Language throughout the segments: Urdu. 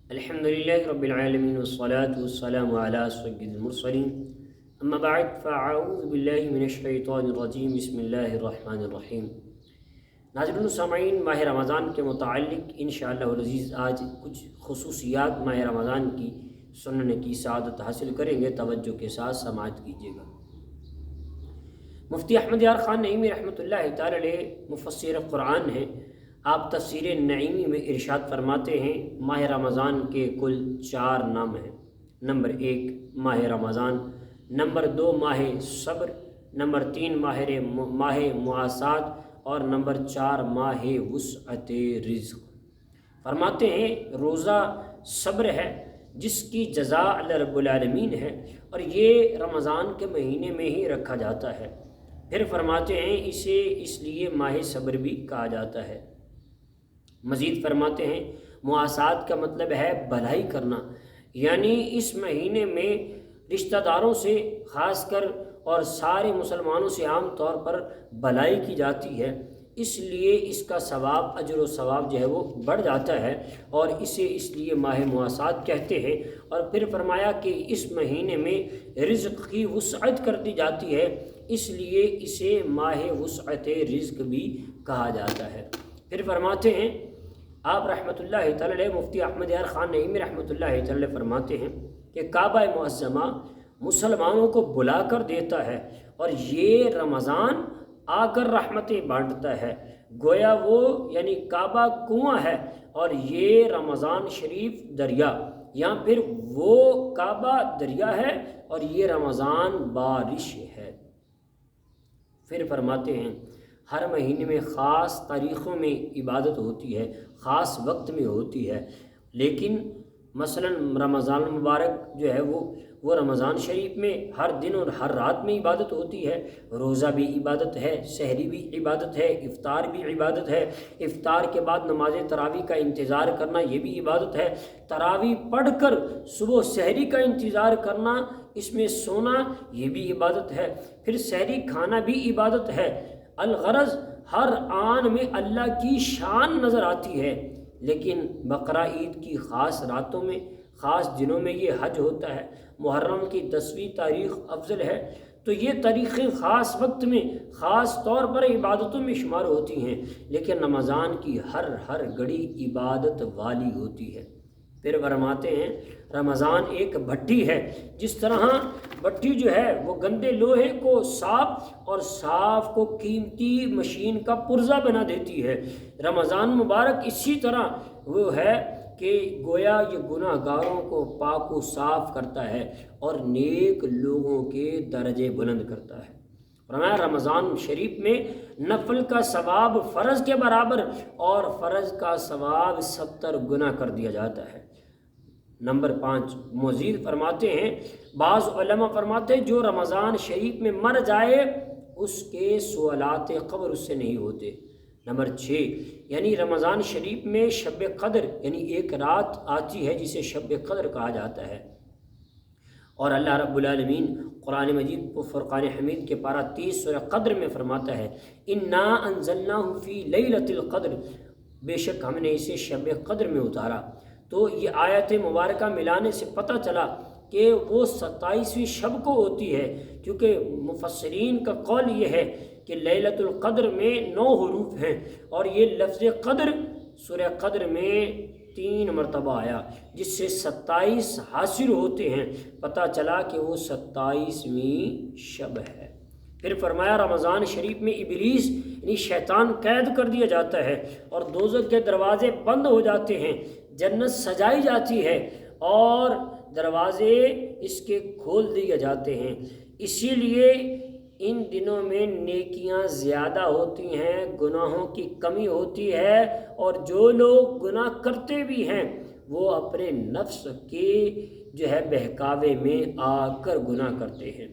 الحمدللہ رب العالمین والصلاة والسلام علی سید المرسلین اما بعد فاعوذ باللہ من الشیطان الرجیم بسم اللہ الرحمن الرحیم۔ ناظرین و سامعین، ماہ رمضان کے متعلق انشاءاللہ العزیز آج کچھ خصوصیات ماہ رمضان کی سننے کی سعادت حاصل کریں گے۔ توجہ کے ساتھ سماعت کیجیے گا۔ مفتی احمد یار خان نعیمی رحمۃ اللہ تعالی علیہ مفسر قرآن ہیں۔ آپ تفسیر نعیمی میں ارشاد فرماتے ہیں ماہ رمضان کے کل 4 نام ہیں۔ نمبر 1 ماہ رمضان، نمبر 2 ماہ صبر، نمبر 3 ماہ مواسات اور نمبر 4 ماہ وسعت رزق۔ فرماتے ہیں روزہ صبر ہے جس کی جزا اللہ رب العالمین ہے، اور یہ رمضان کے مہینے میں ہی رکھا جاتا ہے۔ پھر فرماتے ہیں اسے اس لیے ماہ صبر بھی کہا جاتا ہے۔ مزید فرماتے ہیں مواسات کا مطلب ہے بھلائی کرنا، یعنی اس مہینے میں رشتہ داروں سے خاص کر اور سارے مسلمانوں سے عام طور پر بھلائی کی جاتی ہے، اس لیے اس کا ثواب، اجر و ثواب جو ہے وہ بڑھ جاتا ہے، اور اسے اس لیے ماہ مواسات کہتے ہیں۔ اور پھر فرمایا کہ اس مہینے میں رزق کی وسعت کر دی جاتی ہے، اس لیے اسے ماہ وسعت رزق بھی کہا جاتا ہے۔ پھر فرماتے ہیں آپ رحمۃ اللہ تعالی علیہ مفتی احمد یار خان نعیمی رحمۃ اللہ تعالی علیہ فرماتے ہیں کہ کعبہ معظمہ مسلمانوں کو بلا کر دیتا ہے، اور یہ رمضان آ کر رحمتیں بانٹتا ہے۔ گویا وہ یعنی کعبہ کنواں ہے اور یہ رمضان شریف دریا، یا پھر وہ کعبہ دریا ہے اور یہ رمضان بارش ہے۔ پھر فرماتے ہیں ہر مہینے میں خاص تاریخوں میں عبادت ہوتی ہے، خاص وقت میں ہوتی ہے، لیکن مثلا رمضان المبارک جو ہے وہ رمضان شریف میں ہر دن اور ہر رات میں عبادت ہوتی ہے۔ روزہ بھی عبادت ہے، سحری بھی عبادت ہے، افطار بھی عبادت ہے، افطار کے بعد نماز تراویح کا انتظار کرنا یہ بھی عبادت ہے، تراویح پڑھ کر صبح سحری کا انتظار کرنا، اس میں سونا یہ بھی عبادت ہے، پھر سحری کھانا بھی عبادت ہے۔ الغرض ہر آن میں اللہ کی شان نظر آتی ہے، لیکن بقرہ عید کی خاص راتوں میں، خاص دنوں میں یہ حج ہوتا ہے۔ محرم کی 10ویں تاریخ افضل ہے، تو یہ تاریخیں خاص وقت میں خاص طور پر عبادتوں میں شمار ہوتی ہیں، لیکن رمضان کی ہر گھڑی عبادت والی ہوتی ہے۔ پھر فرماتے ہیں رمضان ایک بھٹی ہے، جس طرح بھٹی جو ہے وہ گندے لوہے کو صاف اور صاف کو قیمتی مشین کا پرزہ بنا دیتی ہے۔ رمضان مبارک اسی طرح وہ ہے کہ گویا یہ گناہ گاروں کو پاک و صاف کرتا ہے اور نیک لوگوں کے درجے بلند کرتا ہے۔ فرمایا رمضان شریف میں نفل کا ثواب فرض کے برابر اور فرض کا ثواب 70 گنا کر دیا جاتا ہے۔ نمبر 5 مزید فرماتے ہیں بعض علماء فرماتے ہیں جو رمضان شریف میں مر جائے اس کے سوالات قبر اس سے نہیں ہوتے۔ نمبر 6 یعنی رمضان شریف میں شب قدر یعنی ایک رات آتی ہے جسے شب قدر کہا جاتا ہے، اور اللہ رب العالمین قرآن مجید کو فرقان حمید کے پارہ 30 سورہ قدر میں فرماتا ہے انا انزلناہ فی لیلۃ القدر، بے شک ہم نے اسے شب قدر میں اتارا۔ تو یہ آیت مبارکہ ملانے سے پتہ چلا کہ وہ 27ویں شب کو ہوتی ہے، کیونکہ مفسرین کا قول یہ ہے کہ لیلۃ القدر میں 9 حروف ہیں، اور یہ لفظ قدر سورہ قدر میں 3 مرتبہ آیا، جس سے 27 حاصل ہوتے ہیں۔ پتہ چلا کہ وہ 27ویں شب ہے۔ پھر فرمایا رمضان شریف میں ابلیس یعنی شیطان قید کر دیا جاتا ہے، اور دوزخ کے دروازے بند ہو جاتے ہیں، جنت سجائی جاتی ہے اور دروازے اس کے کھول دیے جاتے ہیں۔ اسی لیے ان دنوں میں نیکیاں زیادہ ہوتی ہیں، گناہوں کی کمی ہوتی ہے، اور جو لوگ گناہ کرتے بھی ہیں وہ اپنے نفس کے جو ہے بہکاوے میں آ کر گناہ کرتے ہیں۔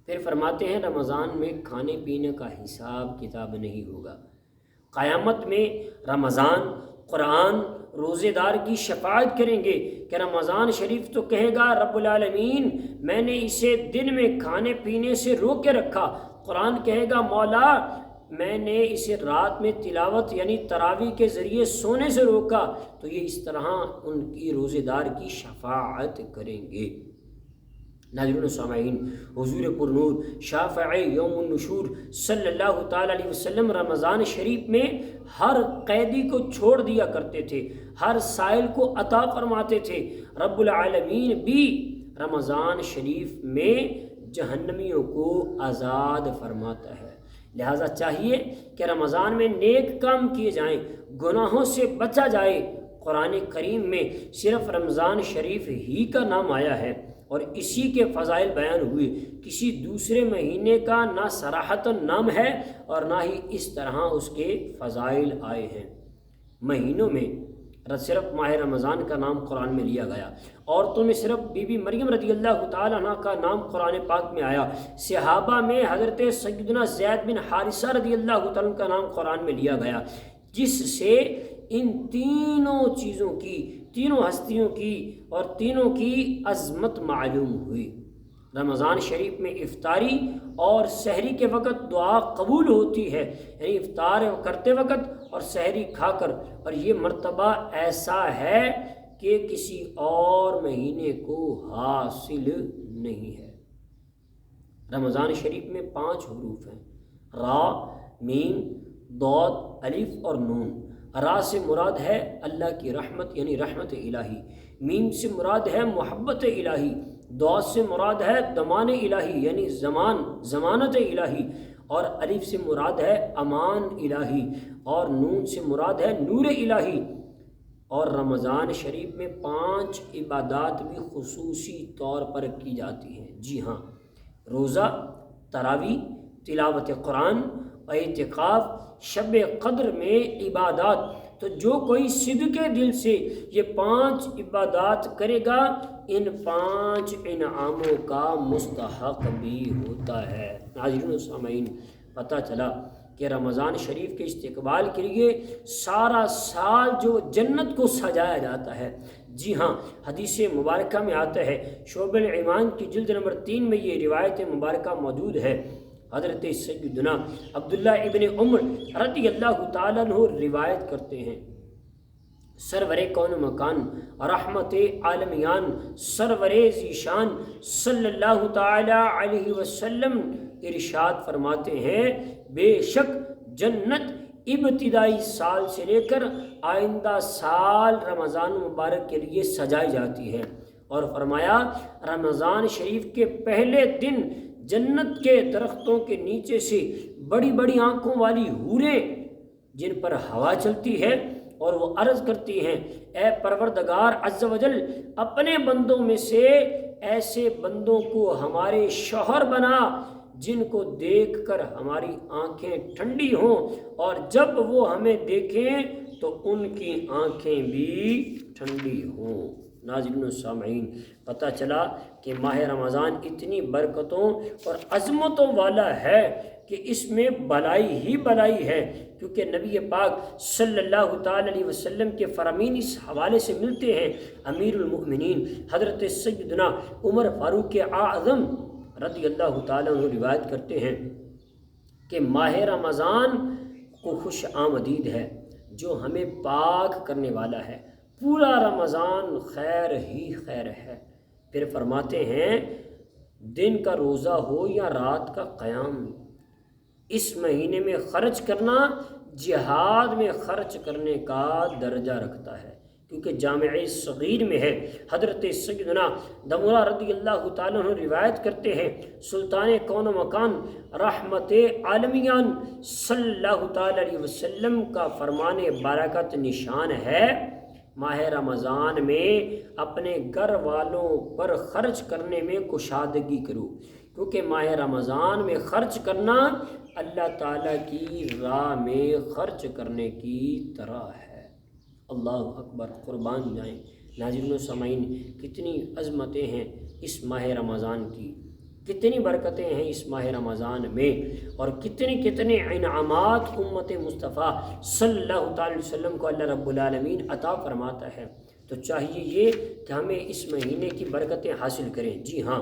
پھر فرماتے ہیں رمضان میں کھانے پینے کا حساب کتاب نہیں ہوگا۔ قیامت میں رمضان، قرآن، روزے دار کی شفاعت کریں گے کہ رمضان شریف تو کہے گا رب العالمین میں نے اسے دن میں کھانے پینے سے روک کے رکھا۔ قرآن کہے گا مولا میں نے اسے رات میں تلاوت یعنی تراویح کے ذریعے سونے سے روکا تو یہ اس طرح ان کی روزے دار کی شفاعت کریں گے۔ ناظرین و سامعین، حضور پرنور شافع یوم النشور صلی اللہ تعالیٰ علیہ وسلم رمضان شریف میں ہر قیدی کو چھوڑ دیا کرتے تھے، ہر سائل کو عطا فرماتے تھے۔ رب العالمین بھی رمضان شریف میں جہنمیوں کو آزاد فرماتا ہے۔ لہٰذا چاہیے کہ رمضان میں نیک کام کیے جائیں، گناہوں سے بچا جائے۔ قرآن کریم میں صرف رمضان شریف ہی کا نام آیا ہے اور اسی کے فضائل بیان ہوئے، کسی دوسرے مہینے کا نہ صراحتاً نام ہے اور نہ ہی اس طرح اس کے فضائل آئے ہیں۔ مہینوں میں صرف ماہ رمضان کا نام قرآن میں لیا گیا، عورتوں میں صرف بی بی مریم رضی اللہ تعالیٰ عنہ کا نام قرآن پاک میں آیا، صحابہ میں حضرت سیدنا زید بن حارثہ رضی اللہ تعالیٰ عنہ کا نام قرآن میں لیا گیا، جس سے ان تینوں چیزوں کی، تینوں ہستیوں کی اور تینوں کی عظمت معلوم ہوئی۔ رمضان شریف میں افطاری اور سحری کے وقت دعا قبول ہوتی ہے، یعنی افطار کرتے وقت اور سحری کھا کر، اور یہ مرتبہ ایسا ہے کہ کسی اور مہینے کو حاصل نہیں ہے۔ رمضان شریف میں 5 حروف ہیں، را، میم، ضاد، الف اور نون۔ را سے مراد ہے اللہ کی رحمت یعنی رحمت الہی، میم سے مراد ہے محبت الہی، ضاد سے مراد ہے ضمان الہی یعنی ضمانت الہی، اور الف سے مراد ہے امان الہی، اور نون سے مراد ہے نور الہی۔ اور رمضان شریف میں 5 عبادات بھی خصوصی طور پر کی جاتی ہیں۔ جی ہاں، روزہ، تراویح، تلاوت قرآن، اعتکاف، شب قدر میں عبادات۔ تو جو کوئی صدقے دل سے یہ 5 عبادات کرے گا، ان 5 انعاموں کا مستحق بھی ہوتا ہے۔ ناظرین و سامعین، پتہ چلا کہ رمضان شریف کے استقبال کے لیے سارا سال جو جنت کو سجایا جاتا ہے۔ جی ہاں، حدیث مبارکہ میں آتا ہے، شعب الایمان کی جلد نمبر 3 میں یہ روایت مبارکہ موجود ہے۔ حضرت سیدنا عبداللہ ابن عمر رضی اللہ تعالیٰ عنہ روایت کرتے ہیں، سرور کون مکان رحمت عالمیان سرور ذیشان صلی اللہ تعالیٰ علیہ وسلم ارشاد فرماتے ہیں، بے شک جنت ابتدائی سال سے لے کر آئندہ سال رمضان مبارک کے لیے سجائی جاتی ہے، اور فرمایا رمضان شریف کے پہلے دن جنت کے درختوں کے نیچے سے بڑی بڑی آنکھوں والی حوریں جن پر ہوا چلتی ہے اور وہ عرض کرتی ہیں، اے پروردگار عز و جل، اپنے بندوں میں سے ایسے بندوں کو ہمارے شوہر بنا جن کو دیکھ کر ہماری آنکھیں ٹھنڈی ہوں، اور جب وہ ہمیں دیکھیں تو ان کی آنکھیں بھی ٹھنڈی ہوں۔ ناظرین و سامعین، پتہ چلا کہ ماہ رمضان اتنی برکتوں اور عظمتوں والا ہے کہ اس میں بلائی ہی بلائی ہے، کیونکہ نبی پاک صلی اللہ تعالیٰ علیہ وسلم کے فرامین اس حوالے سے ملتے ہیں۔ امیر المؤمنین حضرت سیدنا عمر فاروق اعظم رضی اللہ تعالیٰ عنہ روایت کرتے ہیں کہ ماہ رمضان کو خوش آمدید ہے جو ہمیں پاک کرنے والا ہے، پورا رمضان خیر ہی خیر ہے۔ پھر فرماتے ہیں، دن کا روزہ ہو یا رات کا قیام، اس مہینے میں خرچ کرنا جہاد میں خرچ کرنے کا درجہ رکھتا ہے، کیونکہ جامع صغیر میں ہے۔ حضرت سیدنا دمرہ رضی اللہ تعالیٰ عنہ روایت کرتے ہیں، سلطان کون و مکان رحمت عالمیان صلی اللہ تعالیٰ علیہ وسلم کا فرمان برکت نشان ہے، ماہ رمضان میں اپنے گھر والوں پر خرچ کرنے میں کشادگی کرو، کیونکہ ماہ رمضان میں خرچ کرنا اللہ تعالیٰ کی راہ میں خرچ کرنے کی طرح ہے۔ اللہ اکبر، قربان جائیں۔ ناظرین و سامعین، کتنی عظمتیں ہیں اس ماہ رمضان کی، کتنی برکتیں ہیں اس ماہ رمضان میں، اور کتنے انعامات امت مصطفیٰ صلی اللہ تعالی وسلم کو اللہ رب العالمین عطا فرماتا ہے۔ تو چاہیے یہ کہ ہمیں اس مہینے کی برکتیں حاصل کریں۔ جی ہاں،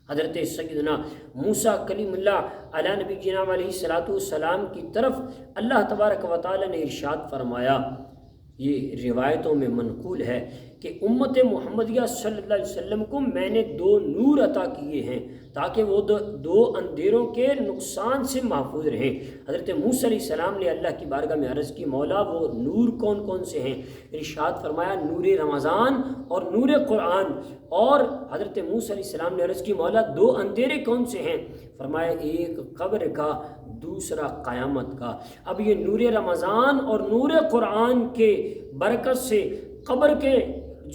حضرت سیدنا موسیٰ کلیم اللہ علیہ نبی جناب علیہ الصلاۃ والسلام کی طرف اللہ تبارک و تعالیٰ نے ارشاد فرمایا، یہ روایتوں میں منقول ہے کہ امت محمدیہ صلی اللہ علیہ وسلم کو میں نے 2 نور عطا کیے ہیں تاکہ وہ دو اندھیروں کے نقصان سے محفوظ رہیں۔ حضرت موسیٰ علیہ السلام نے اللہ کی بارگاہ میں عرض کی، مولا وہ نور کون کون سے ہیں؟ ارشاد فرمایا، نور رمضان اور نور قرآن۔ اور حضرت موسیٰ علیہ السلام نے عرض کی، مولا 2 اندھیرے کون سے ہیں؟ فرمایا، ایک قبر کا، دوسرا قیامت کا۔ اب یہ نور رمضان اور نور قرآن کے برکت سے قبر کے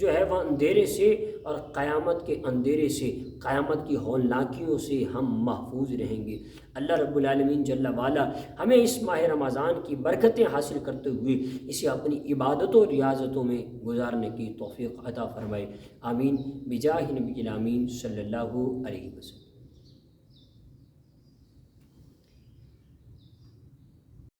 جو ہے وہ اندھیرے سے اور قیامت کے اندھیرے سے، قیامت کی ہولناکیوں سے ہم محفوظ رہیں گے۔ اللہ رب العالمین جل وعلا ہمیں اس ماہ رمضان کی برکتیں حاصل کرتے ہوئے اسے اپنی عبادتوں و ریاضتوں میں گزارنے کی توفیق عطا فرمائے۔ آمین بجاہ نبی الامین صلی اللہ علیہ وسلم۔